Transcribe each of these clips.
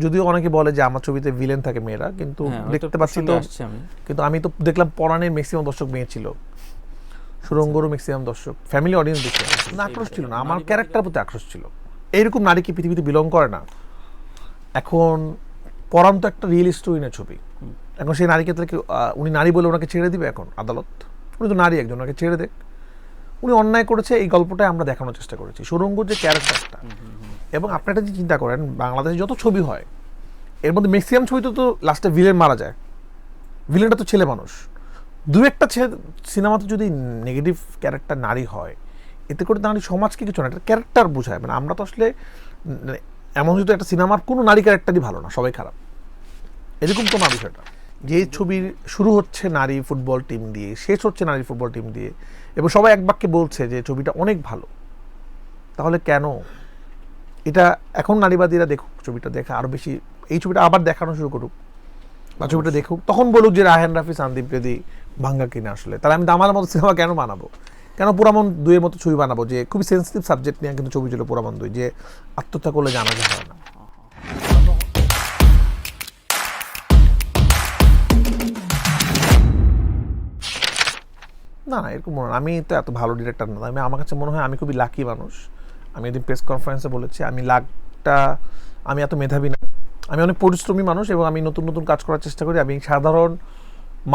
যদিও অনেকে বলে যে আমার ছবিতে ভিলেন থাকে মেয়েরা, কিন্তু দেখতে পাচ্ছি তো, কিন্তু আমি তো দেখলাম পরাণের ম্যাক্সিমাম দর্শক মেয়ে ছিল, সুরঙ্গরও ম্যাক্সিমাম দর্শক ফ্যামিলি অডিয়েন্স বেশি। না, আক্রোশ ছিল না, আমার ক্যারেক্টার প্রতি আক্রোশ ছিল। এইরকম নারী কি পৃথিবীতে বিলং করে না? এখন পরাণ তো একটা রিয়েল স্টোরি না ছবি। এখন সেই নারীকে তাহলে উনি নারী বলে ওনাকে ছেড়ে দিবে এখন আদালত? উনি তো নারী একজন, ওনাকে ছেড়ে দেখ। উনি অন্যায় করেছে, এই গল্পটাই আমরা দেখানোর চেষ্টা করেছি, সুরঙ্গ যে ক্যারেক্টারটা। এবং আপনি একটা যে চিন্তা করেন, বাংলাদেশে যত ছবি হয় এর মধ্যে ম্যাক্সিমাম ছবিতে তো লাস্টে ভিলেন মারা যায়। ভিলেনটা তো ছেলে মানুষ। দু একটা সিনেমাতে যদি নেগেটিভ ক্যারেক্টার নারী হয়, এতে করে নারী সমাজকে কিছু না, একটা ক্যারেক্টার বোঝায়। মানে আমরা তো আসলে এমন যদি একটা সিনেমার কোনো নারী ক্যারেক্টারই ভালো না, সবাই খারাপ, এরকম তো না বিষয়টা। যে ছবির শুরু হচ্ছে নারী ফুটবল টিম দিয়ে, শেষ হচ্ছে নারী ফুটবল টিম দিয়ে, এবং সবাই এক বাক্যে বলছে যে ছবিটা অনেক ভালো, তাহলে কেন এটা এখন নারীবাদীরা দেখুক, ছবিটা দেখে আরো বেশি, এই ছবিটা আবার দেখানো শুরু করুক, বা ছবিটা দেখুক, তখন বলুক যে রায়হান রাফি সন্দীপ বেদি ভাঙ্গা কিনা। আসলে তাহলে আমি দামার মতো সিনেমা কেন বানাবো, কেন পুরামন দুইয়ের মতো ছবি বানাবো, যে খুবই সেন্সিটিভ সাবজেক্ট নিয়ে কিন্তু ছবি ছিল পুরামন দুই, যে আত্মহত্যা করলে জানা হয় না। না, এরকম মনে হয় আমি তো এত ভালো ডিরেক্টর না। আমার কাছে মনে হয় আমি খুবই লাকি মানুষ। আমি একদিন প্রেস কনফারেন্সে বলেছি, আমি এত মেধাবী না, আমি অনেক পরিশ্রমী মানুষ, এবং আমি নতুন নতুন কাজ করার চেষ্টা করি। আমি সাধারণ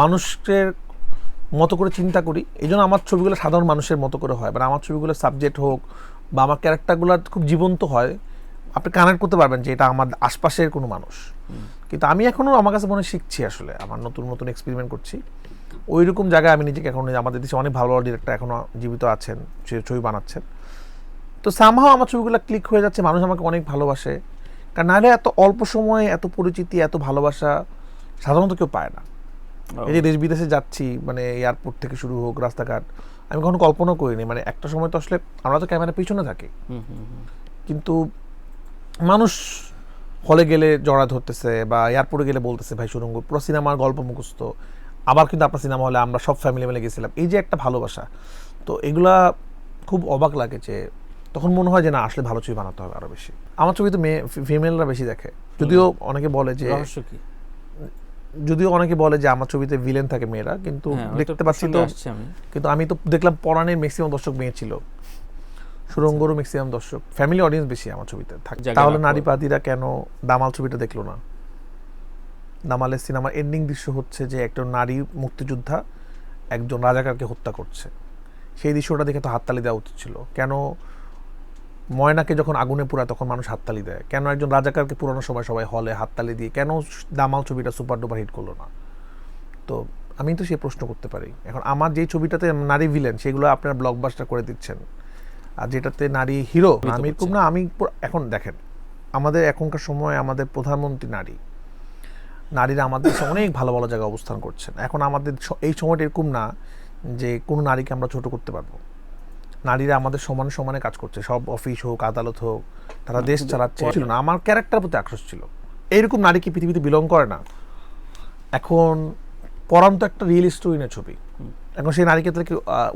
মানুষের মতো করে চিন্তা করি, এই জন্য আমার ছবিগুলো সাধারণ মানুষের মতো করে হয়। মানে আমার ছবিগুলো সাবজেক্ট হোক বা আমার ক্যারেক্টারগুলো খুব জীবন্ত হয়, আপনি কানেক্ট করতে পারবেন যে এটা আমার আশপাশের কোনো মানুষ। কিন্তু আমি এখনও আমার কাছে মনে হয় শিখছি, আসলে আমার নতুন নতুন এক্সপেরিমেন্ট করছি। ওই রকম জায়গায় আমি নিজেকে এখন, আমাদের দেশে অনেক ভালো ভালো ডিরেক্টর এখনও জীবিত আছেন, সে ছবি বানাচ্ছেন। তো সামহাও আমার ছবিগুলো ক্লিক হয়ে যাচ্ছে, মানুষ আমাকে অনেক ভালোবাসে। কারণ নাহলে এত অল্প সময়ে এত পরিচিতি, এত ভালোবাসা সাধারণত কেউ পায় না। এই যে দেশ বিদেশে যাচ্ছি, মানে এয়ারপোর্ট থেকে শুরু হোক, রাস্তাঘাট, আমি কখনো কল্পনা করিনি। মানে একটা সময় তো আসলে আমরা তো ক্যামেরার পিছনে থাকি, কিন্তু মানুষ হলে গেলে জড়া ধরতেছে, বা এয়ারপোর্টে গেলে বলতেছে ভাই সুরঙ্গ পুরো সিনেমার গল্প মুখস্থ। আবার কিন্তু আপনার সিনেমা হলে আমরা সব ফ্যামিলি মিলে গেছিলাম, এই যে একটা ভালোবাসা, তো এগুলা খুব অবাক লাগে। যে তখন মনে হয় যে না, আসলে ভালো ছবি বানাতে হবে আরো বেশি। আমার ছবি তো ফিমেলরা বেশি দেখে, যদিও অনেকে বলে যে আমার ছবিতে ভিলেন থাকে মেয়েরা, কিন্তু দেখতে পাচ্ছি তো, কিন্তু আমি তো দেখলাম পরাণের ম্যাক্সিমাম দর্শক মেয়ে ছিল, সুরঙ্গরও ম্যাক্সিমাম দর্শক ফ্যামিলি অডিয়েন্স বেশি আমার ছবিতে থাকে। তাহলে নারীবাদীরা কেন দামাল ছবিটা দেখলো না? দামালের সিনেমার এন্ডিং দৃশ্য হচ্ছে যে একটা নারী মুক্তিযোদ্ধা একজন রাজাকারকে হত্যা করছে, সেই দৃশ্যটা দেখে তো হাততালি দেওয়া উচিত ছিল। কেন ময়নাকে যখন আগুনে পুরায় তখন মানুষ হাততালি দেয়, কেন একজন রাজাকারকে পুরানোর সময় সবাই হলে হাততালি দিয়ে কেন দামাল ছবিটা সুপার ডুপার হিট করলো না? তো আমি তো সেই প্রশ্ন করতে পারি। এখন আমার যেই ছবিটাতে নারী ভিলেন, সেগুলো আপনারা ব্লকবাস্টার করে দিচ্ছেন, আর যেটাতে নারী হিরো, আমি এরকম না। আমি এখন দেখেন, আমাদের এখনকার সময় আমাদের প্রধানমন্ত্রী নারীরা আমাদের দেশে অনেক ভালো ভালো জায়গায় অবস্থান করছেন। এখন আমাদের এই সময়টা এরকম না যে কোনো নারীকে আমরা ছোট করতে পারবো। নারীরা আমাদের সমানে সমানে কাজ করছে, সব অফিস হোক, আদালত হোক, তারা দেশ চালাচ্ছে। ছিল না, আমার ক্যারেক্টার প্রতি আক্রোশ ছিল। এইরকম নারী কি পৃথিবীতে বিলং করে না? এখন পরাণ তো একটা রিয়েল স্টোরি না ছবি। এখন সেই নারীকে তাহলে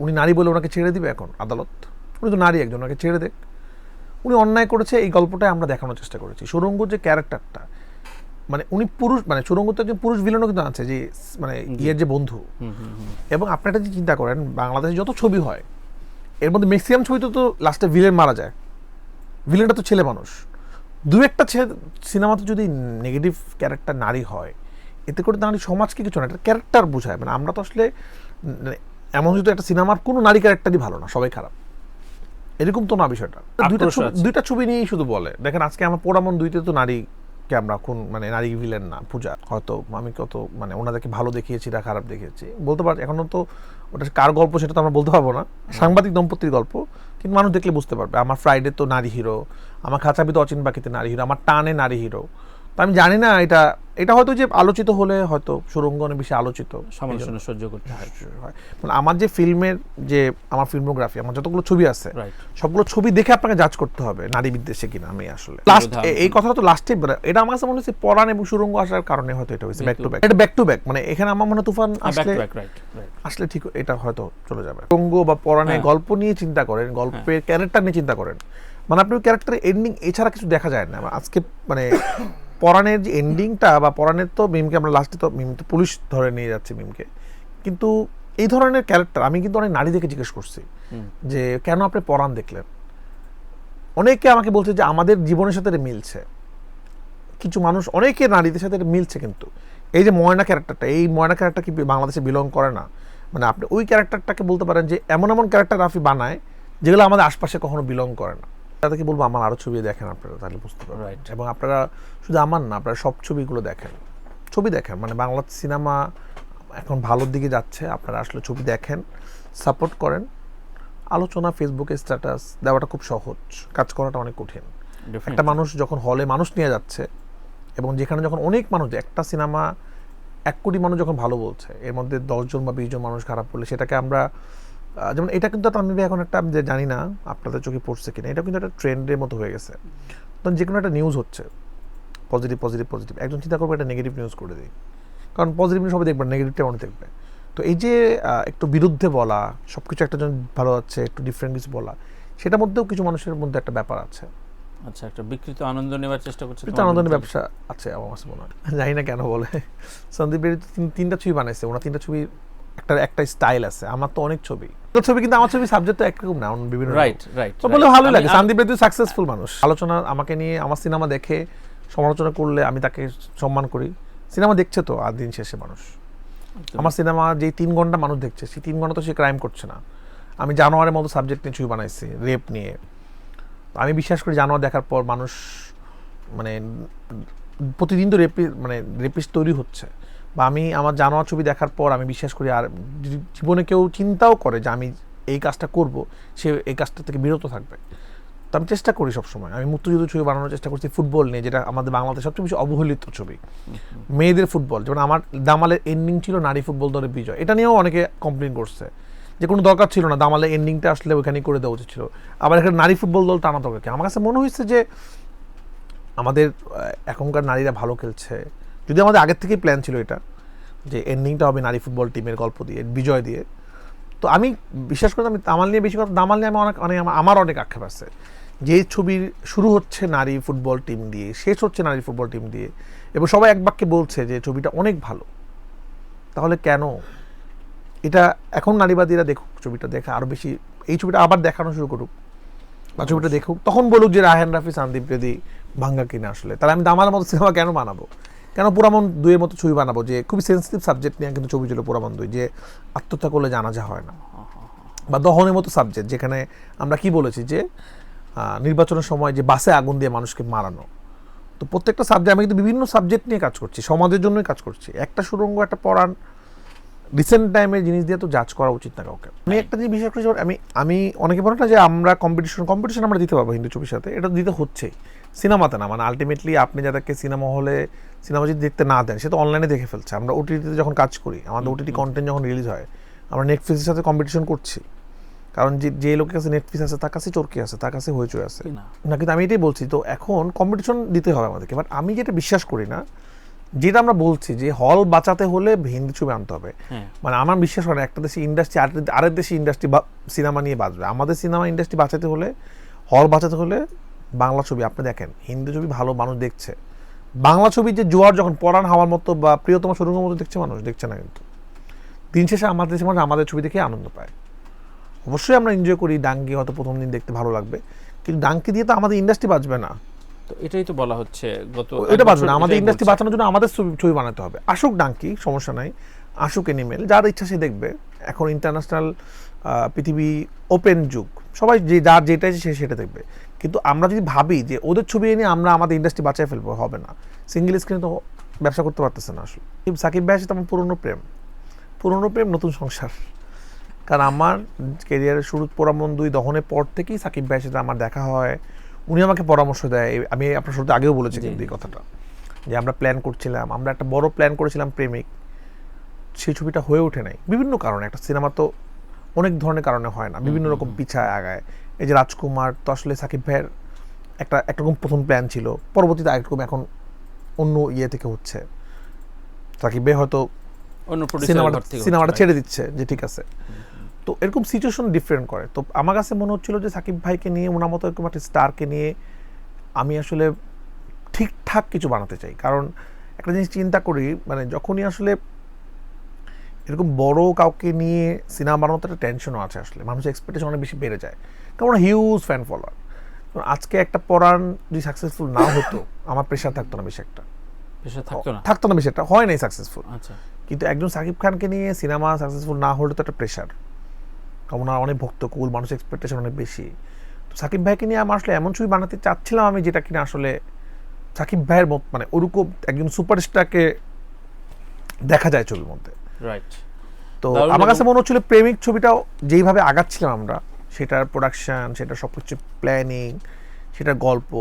উনি নারী বলে ওনাকে ছেড়ে দিবে এখন আদালত? উনি তো নারী একজন, ওনাকে ছেড়ে দেখ। উনি অন্যায় করেছে, এই গল্পটাই আমরা দেখানোর চেষ্টা করেছি। সুরঙ্গ যে ক্যারেক্টারটা, মানে উনি পুরুষ, মানে সুরঙ্গ তো একজন পুরুষ ভিলেনও কিন্তু আছে, যে মানে ইয়ের যে বন্ধু। এবং আপনি একটা যে চিন্তা করেন, বাংলাদেশে যত ছবি হয় এর মধ্যে ম্যাক্সিমাম ছবিতে তো লাস্টে ভিলেন মারা যায়। ভিলেনটা তো ছেলে মানুষ। দু একটা সিনেমাতে যদি নেগেটিভ ক্যারেক্টার নারী হয়, এতে করে নারী সমাজকে কিছু না, একটা ক্যারেক্টার বোঝায়। মানে আমরা তো আসলে এমন যদি একটা সিনেমার কোনো নারী ক্যারেক্টারই ভালো না, সবাই খারাপ, এরকম তো না বিষয়টা। দুইটা ছবি নিয়েই শুধু বলে। দেখেন আজকে আমার পোড়ামন দুইতে তো নারীকে আমরা কোন, মানে নারী ভিলেন না, পূজা হয়তো আমি কত মানে ওনাদেরকে ভালো দেখিয়েছি না খারাপ দেখিয়েছি বলতে পারি। এখনো তো ওটা কার গল্প সেটা তো আমরা বলতে পারবো না, সাংবাদিক দম্পতির গল্প, কিন্তু মানুষ দেখলে বুঝতে পারবে। আমার ফ্রাইডে তো নারী হিরো, আমার খাঁচাবিতে অচিন বাকিতে নারী হিরো, আমার টানে নারী হিরো। তো আমি জানি না, এটা হয়তো যে আলোচিত হলে হয়তো সুরঙ্গ অনেক বেশি আলোচিত, সমালোচনা সহ্য করতে হয়। মানে আমার যে ফিল্মের যে আমার ফিল্মোগ্রাফি, আমার যতগুলো ছবি আছে সবগুলো ছবি দেখে আপনাকে জাজ করতে হবে নারী বিদ্বেষে কিনা। আমি আসলে লাস্ট এই কথাটা তো লাস্টে, এটা আমার কাছে মনে হচ্ছে পরাণ এবং সুরঙ্গ আসার কারণে হয়তো এটা হয়েছে ব্যাক টু ব্যাক। এটা ব্যাক টু ব্যাক, মানে এখানে আমার মনে হয় তুফান আসলে ঠিক এটা হয়তো চলে যাবে। সুরঙ্গ বা পরাণের গল্প নিয়ে চিন্তা করেন, গল্পের ক্যারেক্টার নিয়ে চিন্তা করেন, মানে আপনার ক্যারেক্টারের এন্ডিং এছাড়া কিছু দেখা যায় না। আজকে মানে পরাণের যে এন্ডিংটা বা পরাণের তো মিমকে আমরা লাস্টে তো মিম তো পুলিশ ধরে নিয়ে যাচ্ছে মিমকে, কিন্তু এই ধরনের ক্যারেক্টার আমি কিন্তু অনেক নারী দেখে জিজ্ঞেস করছি যে কেন আপনি পরাণ দেখলেন। অনেকে আমাকে বলছে যে আমাদের জীবনের সাথে এটা মিলছে, কিছু মানুষ অনেকে নারীদের সাথে এটা মিলছে, কিন্তু এই যে ময়না ক্যারেক্টারটা, এই ময়না ক্যারেক্টার কি বাংলাদেশে বিলং করে না? মানে আপনি ওই ক্যারেক্টারটাকে বলতে পারেন যে এমন এমন ক্যারেক্টার রাফি বানায় যেগুলো আমাদের আশপাশে কখনো বিলং করে না। তাদেরকে বলবো আমার আরও ছবি দেখেন আপনারা, তাহলে বুঝতে পারবেন। এবং আপনারা শুধু আমার না, আপনারা সব ছবিগুলো দেখেন, ছবি দেখেন, মানে বাংলা সিনেমা এখন ভালোর দিকে যাচ্ছে, আপনারা আসলে ছবি দেখেন, সাপোর্ট করেন। আলোচনা ফেসবুকে স্ট্যাটাস দেওয়াটা খুব সহজ, কাজ করাটা অনেক কঠিন। একটা মানুষ যখন হলে মানুষ নিয়ে যাচ্ছে এবং যেখানে যখন অনেক মানুষ, একটা সিনেমা 1 কোটি মানুষ যখন ভালো বলছে, এর মধ্যে 10 জন বা 20 জন মানুষ খারাপ বললে সেটাকে আমরা যেমন এটা কিন্তু আমি এখন একটা, আমি জানি না আপনাদের চোখে পড়ছে কিনা, এটা কিন্তু একটা ট্রেন্ডের মতো হয়ে গেছে। তখন যে কোনো একটা নিউজ হচ্ছে পজিটিভ পজিটিভ পজিটিভ, একজন চিন্তা করবে একটা নেগেটিভ নিউজ করে দিই, কারণ পজিটিভ নিউজ সবাই দেখবে, নেগেটিভটা অনেক দেখবে। তো এই যে একটু বিরুদ্ধে বলা, সব কিছু একটা জন ভালো যাচ্ছে একটু ডিফারেন্ট কিছু বলা, সেটার মধ্যেও কিছু মানুষের মধ্যে একটা ব্যাপার আছে। আচ্ছা, একটা বিকৃত আনন্দ নেওয়ার চেষ্টা করছে, বিকৃত আনন্দ নেওয়ার ব্যবসা আছে আমার কাছে মনে হয়, জানি না কেন বলে। সন্দীপ বেরি 3টা ছবি বানাইছে, ওনার 3টা ছবি একটা স্টাইল আছে, আমার তো অনেক ছবি, কিন্তু আমার ছবি সাবজেক্ট তো একরকম না, বিভিন্ন রাইট রাইট তো বলে ভালোই লাগে। সন্দীপ বেরি সাকসেসফুল মানুষ, আলোচনা আমাকে নিয়ে আমার সিনেমা দেখে সমালোচনা করলে আমি তাকে সম্মান করি। সিনেমা দেখছে তো আর দিন শেষে মানুষ, আমার সিনেমা যেই 3 ঘন্টা মানুষ দেখছে, সেই 3 ঘন্টা তো সে ক্রাইম করছে না। আমি জানোয়ারের মতো সাবজেক্ট নিয়ে ছবি বানাইছি, রেপ নিয়ে। আমি বিশ্বাস করি জানোয়ার দেখার পর মানুষ মানে প্রতিদিন তো রেপিস্ট তৈরি হচ্ছে, বা আমি আমার জানোয়ার ছবি দেখার পর আমি বিশ্বাস করি আর জীবনে কেউ চিন্তাও করে যে আমি এই কাজটা করব, সে এই কাজটা থেকে বিরত থাকবে। তো আমি চেষ্টা করি সবসময়, আমি মুক্তিযুদ্ধ ছবি বানানোর চেষ্টা করছি, ফুটবল নিয়ে, যেটা আমাদের বাংলাদেশ সবচেয়ে বেশি অবহেলিত ছবি, মেয়েদের ফুটবল। যেমন আমার দামালের এন্ডিং ছিল নারী ফুটবল দলের বিজয়, এটা নিয়েও অনেকে কমপ্লেন করছে যে কোনো দরকার ছিল না, দামালের এন্ডিংটা আসলে ওইখানেই করে দেওয়া উচিত ছিল, আবার এখানে নারী ফুটবল দল টানা দরকার কি? আমার কাছে মনে হয়েছে যে আমাদের এখনকার নারীরা ভালো খেলছে, যদি আমাদের আগের থেকেই প্ল্যান ছিল এটা যে এন্ডিংটা হবে নারী ফুটবল টিমের গল্প দিয়ে, বিজয় দিয়ে। তো আমি বিশ্বাস করি, আমি দামাল নিয়ে বেশি কথা, দামাল নিয়ে আমার অনেক আক্ষেপ আছে, যে ছবির শুরু হচ্ছে নারী ফুটবল টিম দিয়ে, শেষ হচ্ছে নারী ফুটবল টিম দিয়ে, এবং সবাই এক বাক্যে বলছে যে ছবিটা অনেক ভালো। তাহলে কেন এটা এখন নারীবাদীরা দেখুক, ছবিটা দেখে আরও বেশি, এই ছবিটা আবার দেখানো শুরু করুক, বা ছবিটা দেখুক, তখন বলুক যে রায়হান রাফি সন্দীপ বেদি ভাঙ্গা কিনা। আসলে তাহলে আমি দামালের মতো সিনেমা কেন বানাবো, কেন পুরামন 2-এর মতো ছবি বানাবো, যে খুবই সেন্সিটিভ সাবজেক্ট নিয়ে কিন্তু ছবি ছিল পুরামন 2, যে আত্মহত্যা করলে জানাজা হয় না, বা দহনের মতো সাবজেক্ট, যেখানে আমরা কি বলেছি যে নির্বাচনের সময় যে বাসে আগুন দিয়ে মানুষকে মারানো। তো প্রত্যেকটা সাবজেক্ট, আমি কিন্তু বিভিন্ন সাবজেক্ট নিয়ে কাজ করছি, সমাজের জন্যই কাজ করছি। একটা সুরঙ্গ, একটা পরাণ, রিসেন্ট টাইমের জিনিস দিয়ে তো জাজ করা উচিত না কাউকে। আমি একটা জিনিস বিশ্বাস করি, আমি অনেকে বলে না যে আমরা কম্পিটিশন আমরা দিতে পারবো হিন্দি ছবির সাথে, এটা দিতে হচ্ছেই, সিনেমাতে না। মানে আলটিমেটলি আপনি যাদেরকে সিনেমা হলে সিনেমা যদি দেখতে না দেন, সে তো অনলাইনে দেখে ফেলছে। আমরা ওটিটিতে যখন কাজ করি, আমাদের ওটিটি কন্টেন্ট যখন রিলিজ হয়, আমরা নেটফ্লিক্সের সাথে কম্পিটিশন করছি, কারণ যে লোকের কাছে নেটফ্লিক্স আছে তার কাছে চরকি আছে, তার কাছে হইচই আছে না। কিন্তু আমি এটাই বলছি, তো এখন কম্পিটিশন দিতে হবে আমাদেরকে। বাট আমি যেটা বিশ্বাস করি না, যেটা আমরা বলছি যে হল বাঁচাতে হলে হিন্দি ছবি আনতে হবে, মানে আমার বিশ্বাস হয় না একটা দেশে ইন্ডাস্ট্রি আরেক দেশে ইন্ডাস্ট্রি সিনেমা নিয়ে বাঁচবে। আমাদের সিনেমা ইন্ডাস্ট্রি বাঁচাতে হলে, হল বাঁচাতে হলে বাংলা ছবি আপনি দেখেন, হিন্দি ছবি ভালো মানুষ দেখছে, বাংলা ছবি যে জোয়ার যখন পরাণ হাওয়ার মতো বা প্রিয়তম সুরঙ্গের মতো দেখছে মানুষ, দেখছে না। কিন্তু দিন শেষে আমাদের দেশে মানুষ আমাদের ছবি দেখে আনন্দ পায়। অবশ্যই আমরা এনজয় করি, ডাঙ্কি হয়তো প্রথম দিন দেখতে ভালো লাগবে, কিন্তু ডাঙ্কি দিয়ে তো আমাদের ইন্ডাস্ট্রি বাঁচবে না। তো এটাই তো বলা হচ্ছে, এটা বাঁচবে না, আমাদের ইন্ডাস্ট্রি বাঁচানোর জন্য আমাদের ছবি বানাতে হবে। আসুক ডাঙ্কি, সমস্যা নাই, আসুক এনিমেল, যার ইচ্ছা সে দেখবে। এখন ইন্টারন্যাশনাল পৃথিবী ওপেন যুগ, সবাই যার যেটা সে সেটা দেখবে। কিন্তু আমরা যদি ভাবি যে ওদের ছবি এনে আমরা আমাদের ইন্ডাস্ট্রি বাঁচায় ফেলবো, হবে না। সিঙ্গেল স্ক্রিনে তো ব্যবসা করতে পারতেছে না। আসলে সাকিব ভাইয়ের সাথে আমার পুরনো প্রেম, নতুন সংসার। কারণ আমার ক্যারিয়ারের শুরু পুরামন 2 দহনের পর থেকেই সাকিব ভাইয়ের সাথে আমার দেখা হয়, উনি আমাকে পরামর্শ দেয়। আমি আপনার সাথে আগেও বলেছি কিন্তু এই কথাটা, যে আমরা প্ল্যান করছিলাম, আমরা একটা বড় প্ল্যান করেছিলাম প্রেমিক, সেই ছবিটা হয়ে ওঠে নাই বিভিন্ন কারণে। একটা সিনেমা তো অনেক ধরনের কারণে হয় না, বিভিন্ন রকম পিছায় আগায়। এই যে রাজকুমার তো আসলে সাকিব ভাইয়ের একরকম প্রথম প্ল্যান ছিল, পরবর্তীতে আরেকরকম এখন অন্য ইয়ে থেকে হচ্ছে। সাকিব ভাই হয়তো সিনেমাটা ছেড়ে দিচ্ছে যে ঠিক আছে। তো এরকম সিচুয়েশন ডিফারেন্ট করে। তো আমার কাছে মনে হচ্ছিল যে সাকিব ভাইকে নিয়ে, ওনার মতো এরকম একটা স্টারকে নিয়ে আমি আসলে ঠিকঠাক কিছু বানাতে চাই। কারণ একটা জিনিস চিন্তা করি, মানে যখনই আসলে এরকম বড় কাউকে নিয়ে সিনেমা বানানোতে একটা টেনশনও আছে, আসলে মানুষের এক্সপেকটেশন অনেক বেশি বেড়ে যায়, কারণ হিউজ ফ্যান ফলোয়ার। আজকে একটা পরাণ যদি সাকসেসফুল না হতো, আমার প্রেশার থাকতো না বেশি একটা, থাকতো না বেশি একটা, হয় নাই সাকসেসফুল। আচ্ছা, কিন্তু একজন সাকিব খানকে নিয়ে সিনেমা সাকসেসফুল না হলে তো একটা প্রেশার, কারণ ওনার অনেক ভক্তকুল, মানুষের এক্সপেকটেশন অনেক বেশি। তো সাকিব ভাইকে নিয়ে আমার আসলে এমন ছবি বানাতে চাচ্ছিলাম আমি, যেটা কিনা আসলে সাকিব ভাইয়ের মত, মানে ওরকম একজন সুপারস্টারকে দেখা যায় ছবির মধ্যে। রাইট। তো আমার কাছে মনে হচ্ছিল প্রেমিক ছবিটাও যেইভাবে আগাচ্ছিলাম আমরা, সেটার প্রোডাকশন, সেটা সবকিছু প্ল্যানিং, সেটার গল্প,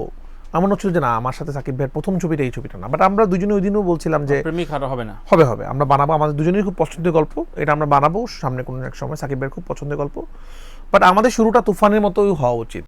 আমার হচ্ছিল যে না, আমার সাথে সাকিব ভাইয়ের প্রথম ছবিটা এই ছবিটা না। বাট আমরা দুজনে ওই দিনও বলছিলাম যে প্রেমিক আরো হবে না, হবে আমরা বানাবো, আমাদের দুজনেরই খুব পছন্দের গল্প, এটা আমরা বানাবো সামনে কোনো এক সময়, সাকিব ভাইয়ের খুব পছন্দের গল্প। বাট আমাদের শুরুটা তুফানের মতোই হওয়া উচিত।